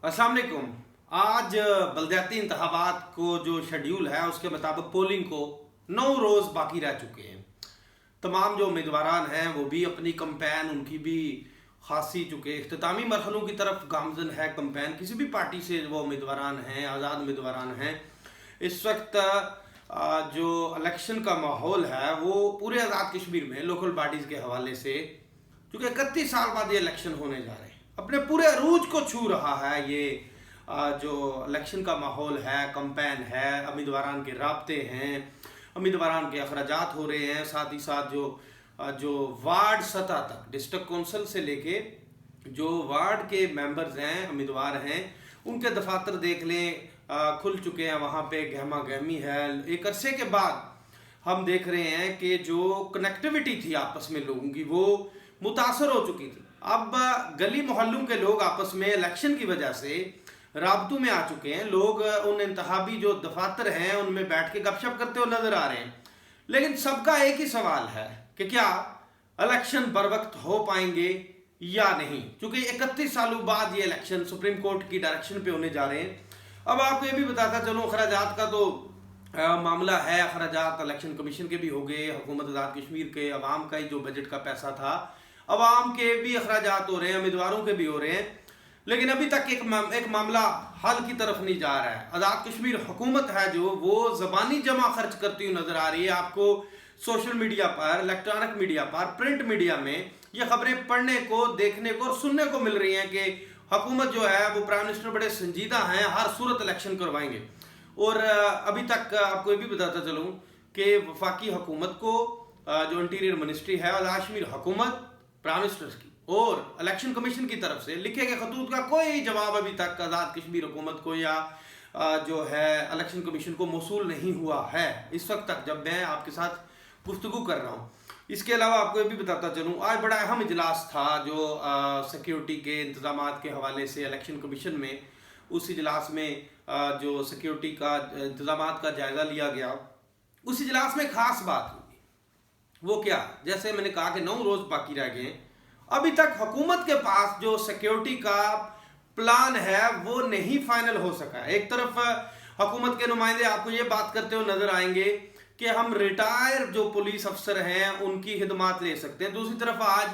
अस्सलाम वालेकुम। आज बलदियाती इंतखाबात को जो शेड्यूल है उसके मुताबिक पोलिंग को 9 रोज़ बाकी रह चुके हैं। तमाम जो उम्मीदवारान हैं वो भी अपनी कंपेन उनकी भी खासी चुके इख्तितामी मरहलों की तरफ गामजन है कंपेन। किसी भी पार्टी से वो उम्मीदवारान हैं, आज़ाद उम्मीदवारान हैं। इस वक्त जो इलेक्शन का माहौल है वो पूरे आज़ाद कश्मीर में लोकल बॉडीज़ के हवाले से, चूँकि 31 साल बाद ये इलेक्शन होने जा रहे हैं, अपने पूरे अरूज को छू रहा है। ये जो इलेक्शन का माहौल है, कंपेन है, उम्मीदवारान के राब्ते हैं, उम्मीदवारान के अखराजात हो रहे हैं। साथ ही साथ जो वार्ड सतह तक डिस्ट्रिक्ट कौंसिल से लेके जो वार्ड के मेंबर्स हैं, उम्मीदवार हैं, उनके दफातर देख लें खुल चुके हैं। वहाँ पे गहमा गहमी है। एक अरसे के बाद हम देख रहे हैं कि जो कनेक्टिविटी थी आपस में लोगों की वो मुतासर हो चुकी थी। अब गली मोहल्लों के लोग आपस में इलेक्शन की वजह से राबतों में आ चुके हैं। लोग उन इंतखाबी जो दफातर हैं उनमें बैठ के गपशप करते हुए नजर आ रहे हैं। लेकिन सबका एक ही सवाल है कि क्या इलेक्शन बर वक्त हो पाएंगे या नहीं, क्योंकि 31 सालों बाद ये इलेक्शन सुप्रीम कोर्ट की डायरेक्शन पे होने जा रहे हैं। अब आपको ये भी बताता चलो, अखराजात का तो मामला है। अखराजात इलेक्शन कमीशन के भी हो गए, हुकूमत आज़ाद कश्मीर के अवाम का ही जो बजट का पैसा था, अवाम के भी अखराजात हो रहे हैं, उम्मीदवारों के भी हो रहे हैं। लेकिन अभी तक एक मामला हल की तरफ नहीं जा रहा है। आज़ाद कश्मीर हुकूमत है जो वो ज़बानी जमा खर्च करती हुई नजर आ रही है। आपको सोशल मीडिया पर, इलेक्ट्रॉनिक मीडिया पर, प्रिंट मीडिया में ये खबरें पढ़ने को, देखने को और सुनने को मिल रही हैं कि हुकूमत जो है वो प्राइम मिनिस्टर बड़े संजीदा हैं, हर सूरत इलेक्शन करवाएंगे। और अभी तक आपको ये भी बताता चलूँ कि वफाकी हुकूमत को जो इंटीरियर मिनिस्ट्री है, आज़ाद कश्मीर हुकूमत, प्राइम मिनिस्टर की और इलेक्शन कमीशन की तरफ से लिखे गए खतूत का कोई जवाब अभी तक आज़ाद कश्मीर हुकूमत को या जो है इलेक्शन कमीशन को मौसूल नहीं हुआ है इस वक्त तक, जब मैं आपके साथ गुफ्तगू कर रहा हूँ। इसके अलावा आपको ये भी बताता चलूँ, आज बड़ा अहम इजलास था जो सिक्योरिटी के इंतजाम के हवाले से इलेक्शन कमीशन में। उस इजलास में जो सिक्योरिटी का इंतजाम का जायज़ा लिया गया। उस इजलास में खास बात हुई, वो क्या, जैसे मैंने कहा कि 9 रोज़ बाकी रह गए। अभी तक हुकूमत के पास जो सिक्योरिटी का प्लान है वो नहीं फाइनल हो सका। एक तरफ हुकूमत के नुमाइंदे आपको ये बात करते हुए नजर आएंगे कि हम रिटायर जो पुलिस अफसर हैं उनकी खिदमात ले सकते हैं। दूसरी तरफ आज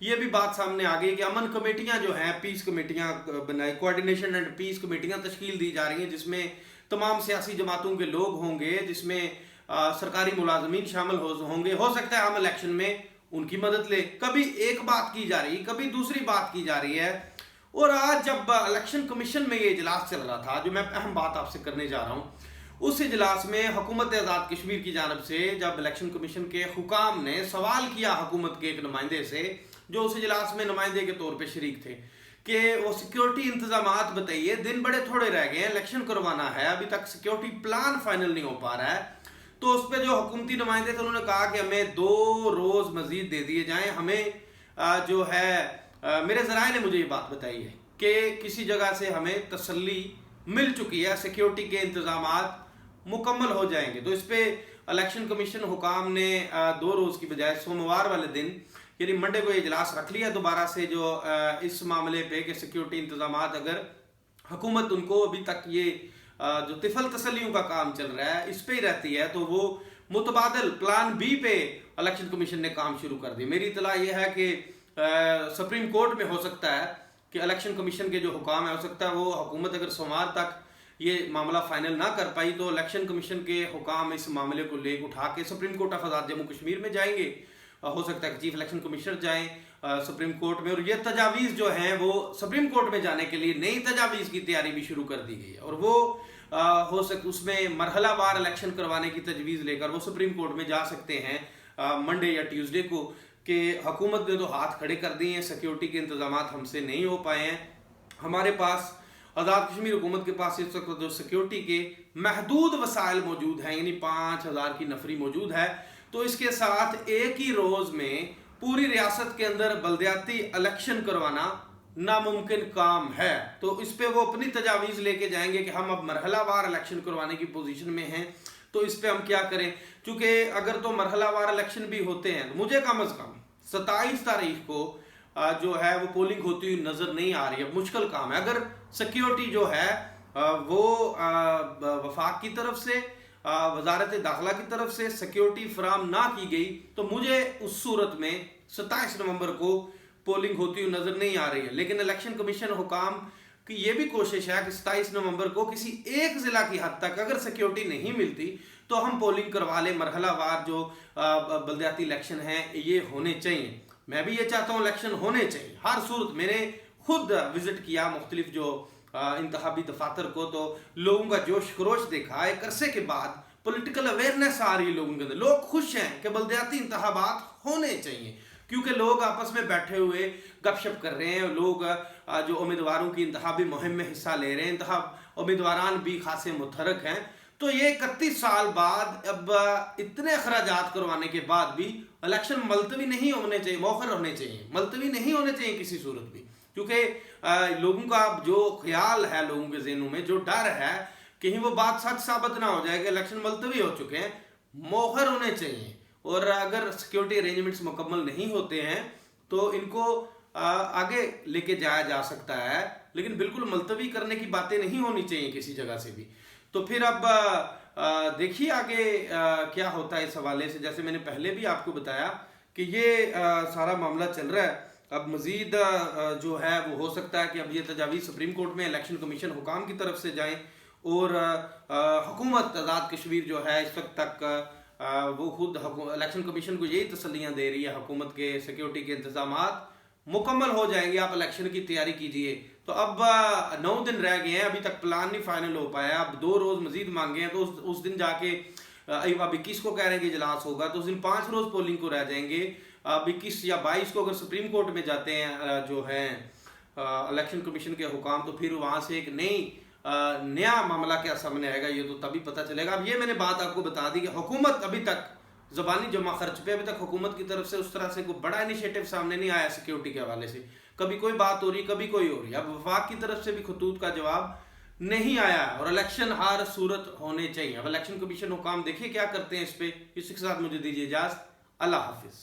ये भी बात सामने आ गई कि अमन कमेटियां जो हैं, पीस कमेटियां बनाई, कोऑर्डिनेशन एंड पीस कमेटियां तश्कील दी जा रही हैं, जिसमें तमाम सियासी जमातों के लोग होंगे, जिसमें सरकारी मुलाजमीन शामिल होंगे। हो सकता है हम इलेक्शन में उनकी मदद ले। कभी एक बात की जा रही, कभी दूसरी बात की जा रही है। और आज जब इलेक्शन कमीशन में ये इजलास चल रहा था, जो मैं अहम बात आपसे करने जा रहा हूँ, उस इजलास में हुकूमत आज़ाद कश्मीर की जानब से जब इलेक्शन कमीशन के हुकाम ने सवाल किया हुकूमत के एक नुमाइंदे से, जो उस इजलास में नुमाइंदे के तौर पर शरीक थे, कि वो सिक्योरिटी इंतजामात बताइए, दिन बड़े थोड़े रह गए हैं, इलेक्शन करवाना है, अभी तक सिक्योरिटी प्लान फाइनल नहीं हो पा रहा है। तो उस पर जो हुकूमती नुमाइंदे थे उन्होंने कहा कि हमें 2 रोज़ मजीद दे दिए जाएं। हमें जो है मेरे ज़राए ने मुझे ये बात बताई है कि किसी जगह से हमें तसल्ली मिल चुकी है, सिक्योरिटी के इंतजामात मुकम्मल हो जाएंगे। तो इस पर इलेक्शन कमीशन हुकाम ने 2 रोज़ की बजाय सोमवार वाले दिन यानी मंडे को इजलास रख लिया दोबारा से, जो इस मामले पे कि सिक्योरिटी इंतजामात अगर हुकूमत उनको अभी तक ये जो तिफल तसल्लियों का काम चल रहा है इस पे ही रहती है, तो वो मुतबादल प्लान बी पे इलेक्शन कमीशन ने काम शुरू कर दिया। मेरी इतला ये है कि सुप्रीम कोर्ट में हो सकता है कि इलेक्शन कमीशन के जो हुकाम है, हो सकता है वो हुकूमत अगर सोमवार तक ये मामला फाइनल ना कर पाई तो इलेक्शन कमीशन के हुकाम इस मामले को ले उठा के सुप्रीम कोर्ट ऑफ आज़ाद जम्मू कश्मीर में जाएंगे। हो सकता है कि चीफ इलेक्शन कमिश्नर जाएं सुप्रीम कोर्ट में, और ये तजावीज़ जो हैं वो सुप्रीम कोर्ट में जाने के लिए नई तजावीज़ की तैयारी भी शुरू कर दी गई है। और वो हो सकता उसमें मरहलावार इलेक्शन करवाने की तजवीज़ लेकर वो सुप्रीम कोर्ट में जा सकते हैं मंडे या ट्यूसडे को, कि हुकूमत ने तो हाथ खड़े कर दिए हैं, सिक्योरिटी के इंतजाम हमसे नहीं हो पाए हैं। हमारे पास आज़ाद कश्मीर हुकूमत के पास इस वक्त जो सिक्योरिटी के महदूद वसाइल मौजूद हैं, यानी 5000 की नफरी मौजूद है। तो इसके साथ एक ही रोज़ में पूरी रियासत के अंदर बलदियाती इलेक्शन करवाना नामुमकिन काम है। तो इस पे वो अपनी तजावीज़ लेके जाएंगे कि हम अब मरहलावार इलेक्शन करवाने की पोजीशन में हैं, तो इस पे हम क्या करें। क्योंकि अगर तो मरहलावार इलेक्शन भी होते हैं तो मुझे कम अज़ कम 27 तारीख को जो है वो पोलिंग होती हुई नजर नहीं आ रही है। मुश्किल काम है। अगर सिक्योरिटी जो है वो वफाक की तरफ से, वजारत दाखिला की तरफ से सिक्योरिटी फराम ना की गई तो मुझे उस सूरत में 27 नवंबर को पोलिंग होती हुई नजर नहीं आ रही है। लेकिन इलेक्शन कमीशन हुकाम की ये भी कोशिश है कि 27 नवंबर को किसी एक जिला की हद तक अगर सिक्योरिटी नहीं मिलती तो हम पोलिंग करवा लें। मरहलावार जो बलदियाती इलेक्शन हैं ये होने चाहिए। मैं भी ये चाहता हूँ इलेक्शन होने चाहिए हर सूरत। मैंने खुद विजिट किया मुख्तलिफ जो इंतखाबी दफातर को, तो लोगों का जोश खरोश देखा। एक अरसे के बाद पॉलिटिकल अवेयरनेस आ रही है लोगों के अंदर। लोग खुश हैं कि बलदियाती इंतखाबात होने चाहिए, क्योंकि लोग आपस में बैठे हुए गपशप कर रहे हैं। लोग जो उम्मीदवारों की इंतखाबी मुहिम में हिस्सा ले रहे हैं, इंतखाब उम्मीदवारान भी खासे मुतहरक हैं। तो ये 31 साल बाद अब इतने अखराजात करवाने के बाद भी इलेक्शन मुलतवी नहीं होने चाहिए, मौखर होने चाहिए, मुलतवी नहीं होने चाहिए किसी सूरत भी। क्योंकि लोगों का जो ख्याल है, लोगों के ज़हनों में जो डर है कहीं वो बात सच साबित ना हो जाए कि इलेक्शन मुलतवी हो चुके हैं, मौखर होने चाहिए। और अगर सिक्योरिटी अरेंजमेंट्स मुकम्मल नहीं होते हैं तो इनको आगे लेके जाया जा सकता है, लेकिन बिल्कुल मुलतवी करने की बातें नहीं होनी चाहिए किसी जगह से भी। तो फिर अब देखिए आगे क्या होता है इस हवाले से। जैसे मैंने पहले भी आपको बताया कि ये सारा मामला चल रहा है। अब मजीद जो है वो हो सकता है कि अब ये तजावीज़ सुप्रीम कोर्ट में इलेक्शन कमीशन हुकाम की तरफ से जाएं, और हुकूमत आज़ाद कश्मीर जो है इस वक्त तक वो खुद इलेक्शन कमीशन को यही तसल्लियाँ दे रही है हुकूमत के सिक्योरिटी के इंतजामात मुकम्मल हो जाएंगे, आप इलेक्शन की तैयारी कीजिए। तो अब 9 दिन रह गए हैं, अभी तक प्लान नहीं फाइनल हो पाया। अब 2 रोज़ मजीद मांगे हैं, तो उस दिन जाके अब 21 को कह रहे हैं कि इजलास होगा, तो उस दिन 5 रोज़ पोलिंग को रह जाएंगे। अब 21 या 22 को अगर सुप्रीम कोर्ट में जाते हैं जो है इलेक्शन कमीशन के हुकाम, तो फिर वहाँ से एक नया मामला क्या सामने आएगा ये तो तभी पता चलेगा। अब ये मैंने बात आपको बता दी कि हुकूमत अभी तक ज़बानी जमा खर्च पे अभी तक हुकूमत की तरफ से उस तरह से कोई बड़ा इनिशिएटिव सामने नहीं आया सिक्योरिटी के हवाले से। कभी कोई बात हो रही, कभी कोई हो रही। अब वफाक की तरफ से भी खतूत का जवाब नहीं आया, और इलेक्शन हर सूरत होने चाहिए। अब इलेक्शन कमीशन हुकाम देखिए क्या करते हैं इस पे। इसी के साथ मुझे दीजिए इजाज़त। अल्लाह हाफिज़।